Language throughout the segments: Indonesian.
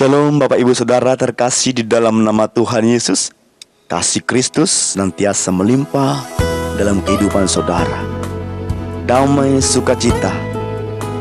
Shalom Bapak Ibu Saudara terkasih di dalam nama Tuhan Yesus. Kasih Kristus senantiasa melimpah dalam kehidupan saudara. Damai sukacita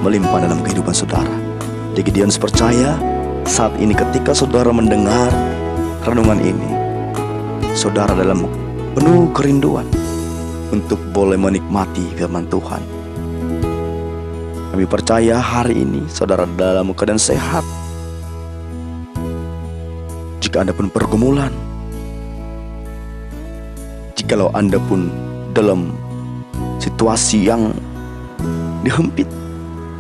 melimpah dalam kehidupan saudara. Gideon percaya saat ini ketika saudara mendengar renungan ini, saudara dalam penuh kerinduan untuk boleh menikmati firman Tuhan. Kami percaya hari ini saudara dalam keadaan sehat. Jika Anda pun pergumulan, jikalau Anda pun dalam situasi yang dihempit,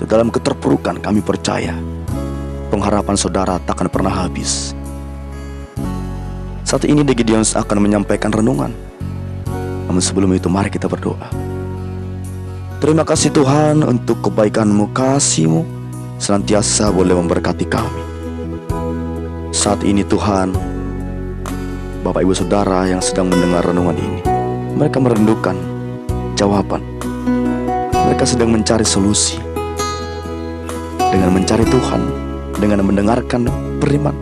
dalam keterpurukan, kami percaya pengharapan saudara takkan pernah habis. Saat ini Gideon akan menyampaikan renungan. Namun sebelum itu mari kita berdoa. Terima kasih Tuhan untuk kebaikan-Mu, kasih-Mu senantiasa boleh memberkati kami. Saat ini Tuhan, Bapak Ibu Saudara yang sedang mendengar renungan ini, mereka merindukan jawaban. Mereka sedang mencari solusi. Dengan mencari Tuhan, dengan mendengarkan firman,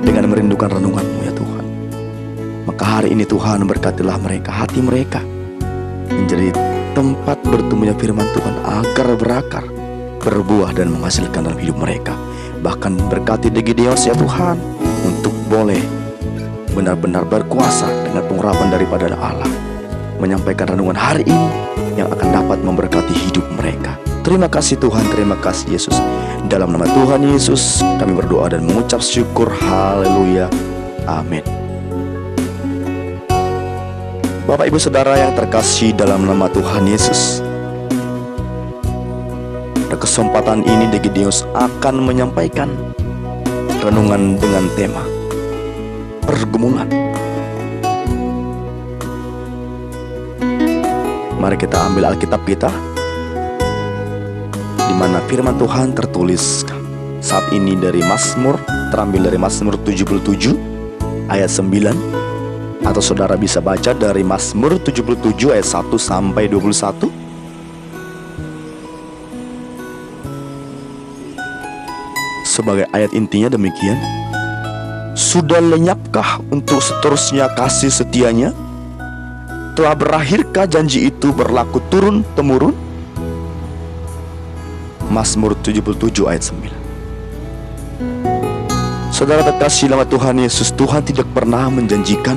dengan merindukan renungan-Mu ya Tuhan. Maka hari ini Tuhan berkatilah mereka, hati mereka menjadi tempat bertumbuhnya firman Tuhan agar berakar, berbuah dan menghasilkan dalam hidup mereka. Bahkan berkati Gideon ya Tuhan untuk boleh benar-benar berkuasa dengan pengurapan daripada Allah, menyampaikan renungan hari ini yang akan dapat memberkati hidup mereka. Terima kasih Tuhan, terima kasih Yesus. Dalam nama Tuhan Yesus kami berdoa dan mengucap syukur. Haleluya, amin. Bapak Ibu Saudara yang terkasih dalam nama Tuhan Yesus, pada kesempatan ini Gideon akan menyampaikan renungan dengan tema pergumulan. Mari kita ambil Alkitab kita, di mana firman Tuhan tertulis saat ini dari Mazmur, terambil dari Mazmur 77 ayat 9, atau saudara bisa baca dari Mazmur 77 ayat 1 sampai 21. Sebagai ayat intinya demikian: sudah lenyapkah untuk seterusnya kasih setianya? Telah berakhirkah janji itu berlaku turun-temurun? Mazmur 77 ayat 9. Saudara terkasih dalam Tuhan Yesus, Tuhan tidak pernah menjanjikan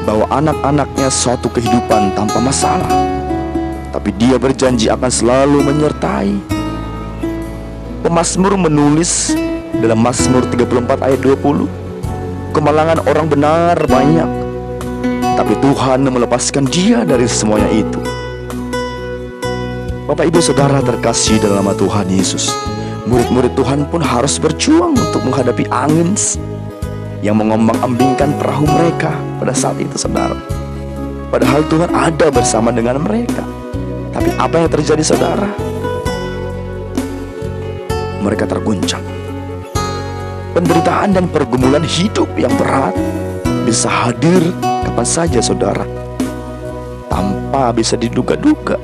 bahwa anak-anaknya suatu kehidupan tanpa masalah, tapi Dia berjanji akan selalu menyertai. Pemazmur menulis dalam Mazmur 34 ayat 20, kemalangan orang benar banyak, tapi Tuhan melepaskan dia dari semuanya itu. Bapak Ibu Saudara terkasih dalam nama Tuhan Yesus, murid-murid Tuhan pun harus berjuang untuk menghadapi angin yang mengombang-ambingkan perahu mereka pada saat itu saudara. Padahal Tuhan ada bersama dengan mereka. Tapi apa yang terjadi saudara? Mereka terguncang. Penderitaan dan pergumulan hidup yang berat bisa hadir kapan saja saudara, tanpa bisa diduga-duga,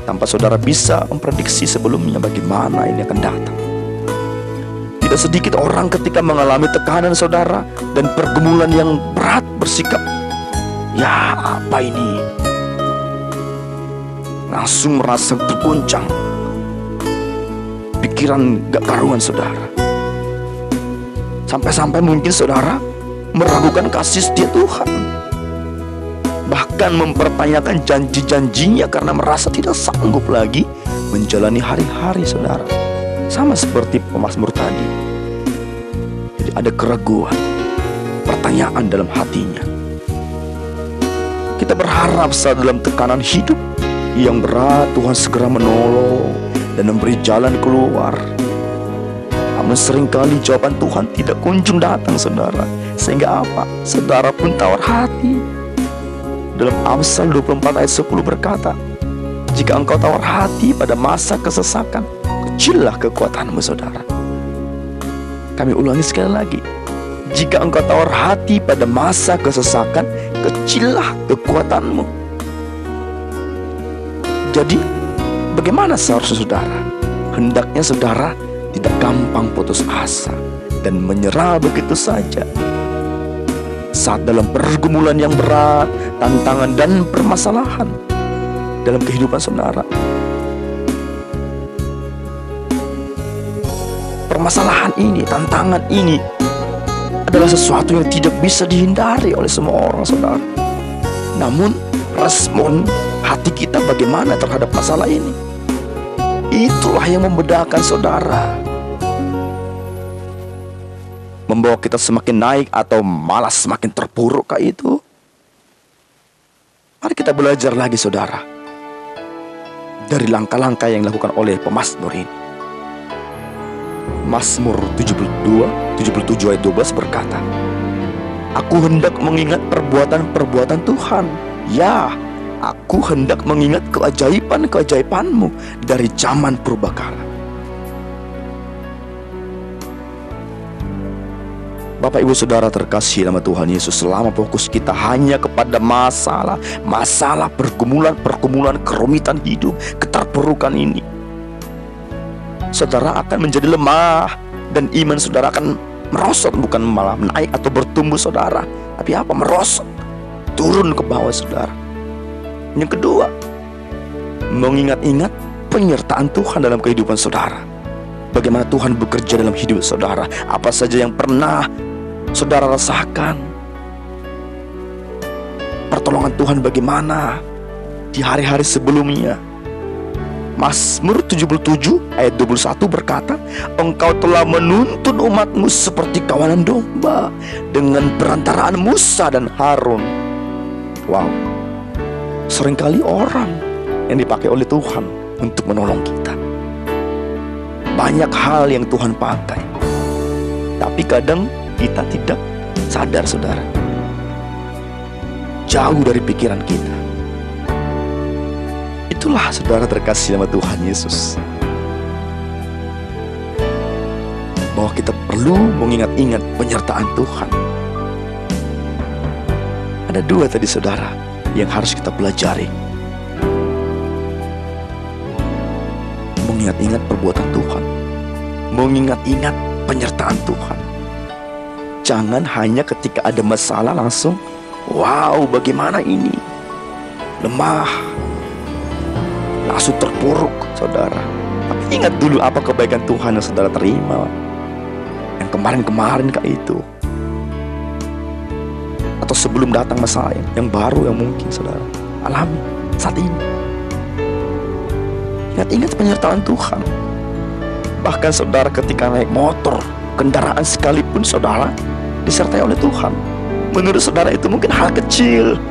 tanpa saudara bisa memprediksi sebelumnya bagaimana ini akan datang. Tidak sedikit orang ketika mengalami tekanan saudara dan pergumulan yang berat bersikap, ya apa ini? Langsung merasa terguncang, pikiran gak karuan saudara. Sampai-sampai mungkin saudara meragukan kasih setia Tuhan, bahkan mempertanyakan janji-janjinya karena merasa tidak sanggup lagi menjalani hari-hari saudara. Sama seperti pemazmur tadi. Jadi ada keraguan, pertanyaan dalam hatinya. Kita berharap saat dalam tekanan hidup yang berat, Tuhan segera menolong dan memberi jalan keluar. Namun seringkali jawaban Tuhan tidak kunjung datang saudara. Sehingga apa? Saudara pun tawar hati. Dalam Amsal 24 ayat 10 berkata, jika engkau tawar hati pada masa kesesakan, kecillah kekuatanmu saudara. Kami ulangi sekali lagi, jika engkau tawar hati pada masa kesesakan, kecillah kekuatanmu. Jadi bagaimana seharusnya saudara? Hendaknya saudara tidak gampang putus asa dan menyerah begitu saja. Saat dalam pergumulan yang berat, tantangan dan permasalahan dalam kehidupan saudara, permasalahan ini, tantangan ini adalah sesuatu yang tidak bisa dihindari oleh semua orang, saudara. Namun respon hati kita bagaimana terhadap masalah ini, itulah yang membedakan, saudara. Membawa kita semakin naik atau malah semakin terpuruk kayak itu. Mari kita belajar lagi, saudara, dari langkah-langkah yang dilakukan oleh pemazmur ini. Mazmur 77 ayat 12 berkata, "Aku hendak mengingat perbuatan-perbuatan Tuhan. Ya, aku hendak mengingat keajaiban-keajaiban-Mu dari zaman purbakala." Bapak Ibu Saudara terkasih nama Tuhan Yesus, selama fokus kita hanya kepada masalah, pergumulan, kerumitan hidup, keterpurukan ini, saudara akan menjadi lemah dan iman saudara akan merosot, bukan malah naik atau bertumbuh, saudara, tapi apa? Merosot, turun ke bawah, saudara. Yang kedua, mengingat-ingat penyertaan Tuhan dalam kehidupan saudara. Bagaimana Tuhan bekerja dalam hidup saudara, apa saja yang pernah saudara rasakan, pertolongan Tuhan bagaimana di hari-hari sebelumnya. Mazmur 77 ayat 21 berkata, "Engkau telah menuntun umat-Mu seperti kawanan domba dengan perantaraan Musa dan Harun." Wow, seringkali orang yang dipakai oleh Tuhan untuk menolong kita. Banyak hal yang Tuhan pakai, tapi kadang kita tidak sadar, saudara. Jauh dari pikiran kita. Itulah, saudara terkasih nama Tuhan Yesus, bahwa kita perlu mengingat-ingat penyertaan Tuhan. Ada dua tadi, saudara, yang harus kita pelajari. Mengingat-ingat perbuatan Tuhan, mengingat-ingat penyertaan Tuhan. Jangan hanya ketika ada masalah langsung, wow, bagaimana ini, lemah, langsung terpuruk, saudara. Tapi ingat dulu apa kebaikan Tuhan yang saudara terima, yang kemarin-kemarin kayak itu, atau sebelum datang masalah yang baru yang mungkin saudara alami saat ini. Ingat-ingat penyertaan Tuhan. Bahkan saudara ketika naik motor, kendaraan sekalipun, saudara disertai oleh Tuhan. Menurut saudara itu mungkin hal kecil.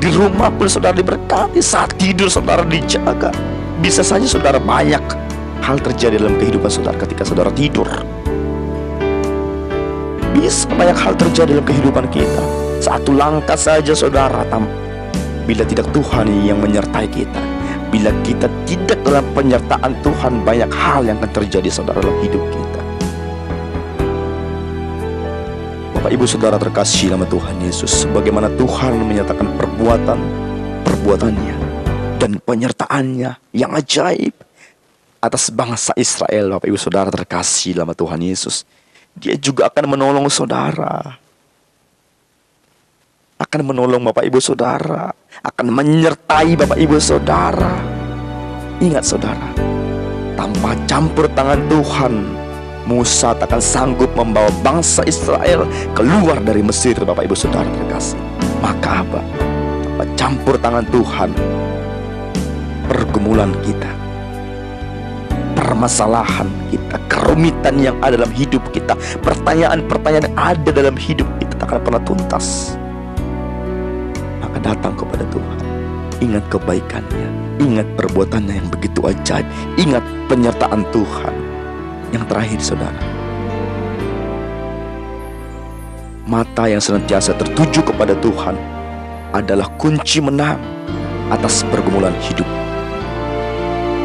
Di rumah pun saudara diberkati, saat tidur saudara dijaga. Bisa saja saudara, banyak hal terjadi dalam kehidupan saudara ketika saudara tidur. Bisa banyak hal terjadi dalam kehidupan kita. Satu langkah saja saudara, bila tidak Tuhan yang menyertai kita, bila kita tidak dalam penyertaan Tuhan, banyak hal yang akan terjadi, saudara, dalam hidup kita. Bapak Ibu Saudara terkasih nama Tuhan Yesus, bagaimana Tuhan menyatakan perbuatannya dan penyertaannya yang ajaib atas bangsa Israel. Bapak Ibu Saudara terkasih nama Tuhan Yesus, Dia juga akan menolong saudara, akan menolong Bapak Ibu Saudara, akan menyertai Bapak Ibu Saudara. Ingat saudara, tanpa campur tangan Tuhan, Musa takkan sanggup membawa bangsa Israel keluar dari Mesir. Bapak Ibu Saudara terkasih, maka apa? Tanpa campur tangan Tuhan, pergumulan kita, permasalahan kita, kerumitan yang ada dalam hidup kita, pertanyaan-pertanyaan yang ada dalam hidup kita tak akan pernah tuntas. Maka datang kepada Tuhan, ingat kebaikannya, ingat perbuatannya yang begitu ajaib, ingat penyertaan Tuhan. Yang terakhir saudara, mata yang senantiasa tertuju kepada Tuhan adalah kunci menang atas pergumulan hidup.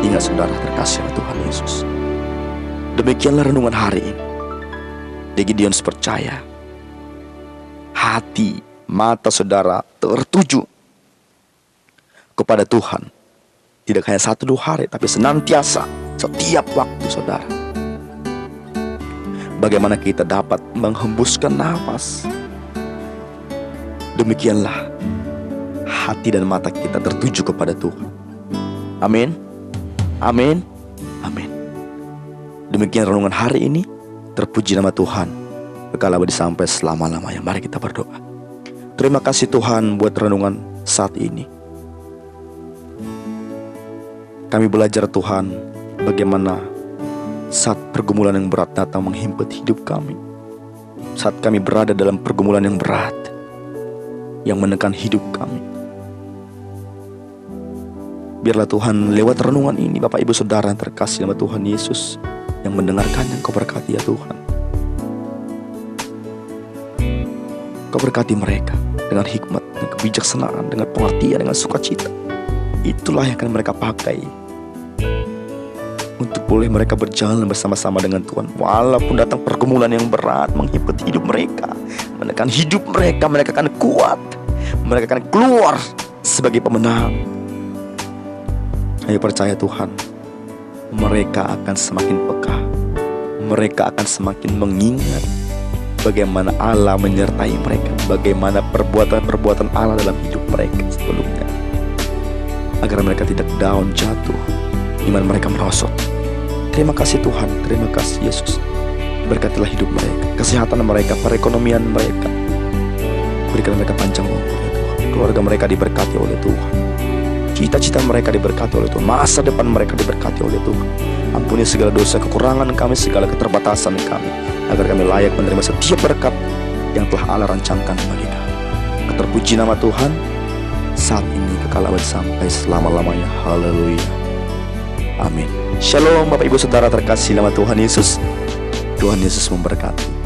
Ingat saudara terkasih Tuhan Yesus. Demikianlah renungan hari ini. Gideon percaya, hati, mata saudara tertuju kepada Tuhan. Tidak hanya 1-2 hari, tapi senantiasa, setiap waktu saudara. bagaimana kita dapat menghembuskan nafas. Demikianlah hati dan mata kita tertuju kepada Tuhan. Amin. Amin. Amin. Demikian renungan hari ini. Terpuji nama Tuhan, kekal abadi sampai selama-lamanya. Mari kita berdoa. Terima kasih Tuhan buat renungan saat ini. Kami belajar Tuhan, bagaimana saat pergumulan yang berat datang menghimpit hidup kami. Saat kami berada dalam pergumulan yang berat, yang menekan hidup kami. Biarlah Tuhan lewat renungan ini, Bapak Ibu Saudara yang terkasih nama Tuhan Yesus, yang mendengarkannya, Engkau berkati ya Tuhan. Engkau berkati mereka dengan hikmat, dengan kebijaksanaan, dengan pengertian, dengan sukacita. Itulah yang akan mereka pakai untuk boleh mereka berjalan bersama-sama dengan Tuhan. Walaupun datang pergumulan yang berat menghimpit hidup mereka, menekan hidup mereka, mereka akan kuat. Mereka akan keluar sebagai pemenang. Ayo percaya Tuhan, mereka akan semakin peka. Mereka akan semakin mengingat bagaimana Allah menyertai mereka, bagaimana perbuatan-perbuatan Allah dalam hidup mereka sebelumnya, agar mereka tidak down, jatuh, iman mereka merosot. Terima kasih Tuhan, terima kasih Yesus. Berkatilah hidup mereka, kesehatan mereka, perekonomian mereka. Berikan mereka panjang umur ya Tuhan. Keluarga mereka diberkati oleh Tuhan. Cita-cita mereka diberkati oleh Tuhan. Masa depan mereka diberkati oleh Tuhan. Ampuni segala dosa, kekurangan kami, segala keterbatasan kami, agar kami layak menerima setiap berkat yang telah Allah rancangkan bagi kami. Terpuji nama Tuhan saat ini, kekal abadi sampai selama-lamanya. Haleluya. Amin. Shalom Bapak Ibu Saudara terkasih nama Tuhan Yesus. Tuhan Yesus memberkati.